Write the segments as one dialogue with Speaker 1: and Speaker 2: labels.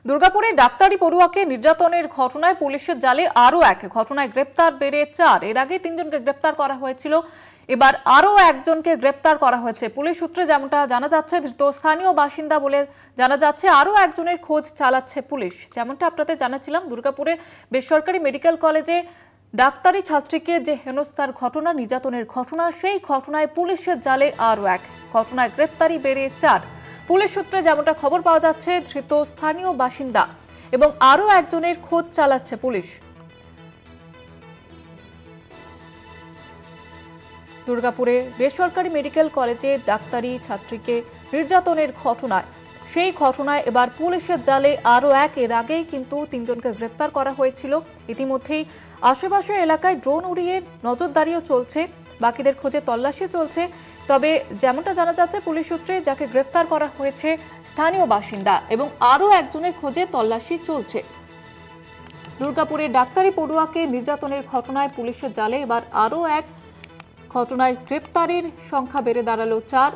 Speaker 1: দুর্গাপুরে ডাক্তারি পড়ুয়াকে নির্যাতনের ঘটনায় পুলিশের জালে আরো এক ঘটনায় গ্রেপ্তার বেড়ে 4। এর আগে 3 জনকে গ্রেপ্তার করা হয়েছিল, এবার আরো একজনকে গ্রেপ্তার করা হয়েছে। পুলিশ সূত্রে যেমনটা জানা যাচ্ছে, ধৃত স্থানীয় বাসিন্দা বলে জানা যাচ্ছে। আরো একজনের খোঁজ চালাচ্ছে পুলিশ। যেমনটা আপনাদের জানাচ্ছিলাম, দুর্গাপুরে বেসরকারি মেডিকেল কলেজে ডাক্তারি ছাত্রীকে যে হেনস্থার ঘটনা, নির্যাতনের ঘটনা, সেই ঘটনায় পুলিশের জালে আরো এক ঘটনায় গ্রেপ্তারি বেড়ে 4। পুলিশ সূত্রে যেমনটা খবর পাওয়া যাচ্ছে, ধৃত স্থানীয় বাসিন্দা এবং আরো একজনের খোঁজ চালাচ্ছে পুলিশ। দুর্গাপুরে বেসরকারি মেডিকেল কলেজে ডাক্তারি ছাত্রীকে নির্যাতনের ঘটনায়, সেই ঘটনায় এবার পুলিশের জালে আরো এক। এর আগেই কিন্তু 3 জনকে গ্রেপ্তার করা হয়েছিল। ইতিমধ্যেই আশেপাশের এলাকায় ড্রোন উড়িয়ে নজরদারিও চলছে, বাকিদের খোঁজে তল্লাশি চলছে। তবে যেমনটা জানা যাচ্ছে, পুলিশ সূত্রে যাকে গ্রেপ্তার করা হয়েছে স্থানীয় বাসিন্দা এবং আরো একজনের খোঁজে তল্লাশি চলছে। দুর্গাপুরে ডাক্তারি পড়ুয়াকে নির্যাতনের ঘটনায় পুলিশের জালে এবার আরো এক ঘটনায় গ্রেপ্তারের সংখ্যা বেড়ে দাঁড়ালো 4।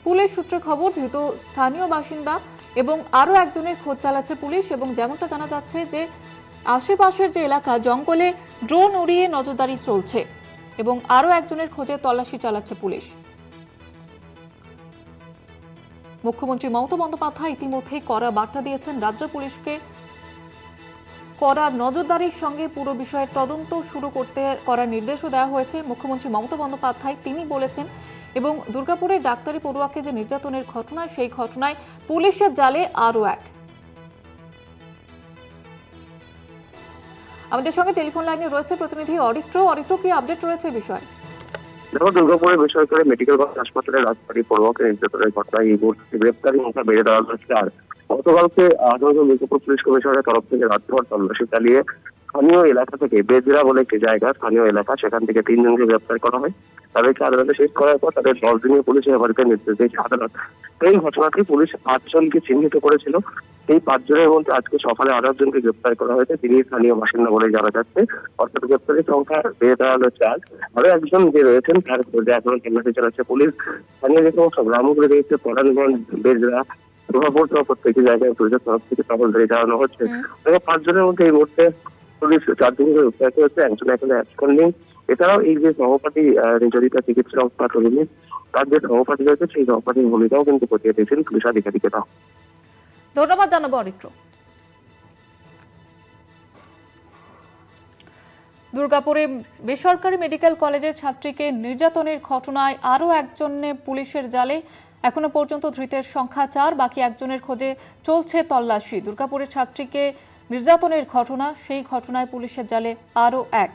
Speaker 1: পুলিশ সূত্রে খবর, ধৃত স্থানীয় বাসিন্দা এবং আরো একজনের খোঁজ চালাচ্ছে পুলিশ। এবং যেমনটা জানা যাচ্ছে যে আশেপাশের যে এলাকা, জঙ্গলে ড্রোন উড়িয়ে নজরদারি চলছে এবং আরো একজনের খোঁজে তল্লাশি চালাচ্ছে পুলিশ। মুখ্যমন্ত্রী মমতা বন্দ্যোপাধ্যায় ইতিমধ্যেই কড়া বার্তা দিয়েছেন রাজ্য পুলিশকে। কড়া নজরদারির সঙ্গে পুরো বিষয়ের তদন্ত শুরু করার নির্দেশও দেওয়া হয়েছে মুখ্যমন্ত্রী মমতা বন্দ্যোপাধ্যায়। তিনি বলেছেন, এবং দুর্গাপুরের ডাক্তারি পড়ুয়াকে যে নির্যাতনের ঘটনা, সেই ঘটনায় পুলিশের জালে আরো এক। আমাদের সঙ্গে টেলিফোন লাইনে রয়েছে প্রতিনিধি অরিত্র। অরিত্র, কি আপডেট রয়েছে বিষয়?
Speaker 2: দেখো, দুর্গাপুরে বেসরকারি মেডিকেল কলেজ হাসপাতালে ডাক্তারি পড়ুয়াকে নির্যাতনের ঘটনায় এই মুহূর্তে গ্রেপ্তারি সংখ্যা বেড়ে দাঁড়ালো 4। গতকালকে দুর্গাপুর পুলিশ কমিশনারের তরফ থেকে রাজ্যভর তল্লাশি চালিয়ে স্থানীয় এলাকা থেকে বেজরা বলে একটি জায়গা, স্থানীয় এলাকা, সেখান থেকে 3 জনকে গ্রেপ্তার করা হয়। তাদেরকে আদালতে শেষ করার পর তাদের 10 দিনের পুলিশ হেফাজতের নির্দেশ দিয়েছে আদালত। এই ঘটনাটি পুলিশ 5 জনকে চিহ্নিত করেছিল। এই 5 জনের মধ্যে আজকে সকালে আরো একজনকে গ্রেপ্তার করা হয়েছে, তিনি স্থানীয় বাসিন্দা বলে জানা যাচ্ছে। অর্থাৎ গ্রেপ্তারের সংখ্যা বেড়ে দাঁড়ালো 4। আরো একজন যে রয়েছেন তার খোঁজে এখনো তল্লাশি চালাচ্ছে পুলিশ। স্থানীয় যে সমস্ত গ্রামগুলো রয়েছে, পরাণগঞ্জ, বেজরা, দুর্গাপুর, প্রত্যেকটি জায়গায় পুলিশের তরফ থেকে টহলদারি চালানো হচ্ছে। 5 জনের মধ্যে এই মুহূর্তে পুলিশ 4 জনকে গ্রেপ্তার করেছে, একজন এখনো অ্যাবসেন্ট নেই। এছাড়াও এই যে সহপাঠী নির্যাতিতা চিকিৎসক বা তরুণী, তার যে সহপাঠী রয়েছে, সেই সহপাঠীর ভূমিকাও কিন্তু খতিয়ে দিয়েছেন পুলিশ আধিকারিকেরা।
Speaker 1: ধন্যবাদ জানাবো অরিত্র। দুর্গাপুরে বেসরকারি মেডিকেল কলেজের ছাত্রীকে নির্যাতনের ঘটনায় আরো একজনে পুলিশের জালে। এখনো পর্যন্ত ধৃতের সংখ্যা 4, বাকি একজনের খোঁজে চলছে তল্লাশি। দুর্গাপুরের ছাত্রীকে নির্যাতনের ঘটনা, সেই ঘটনায় পুলিশের জালে আরো এক।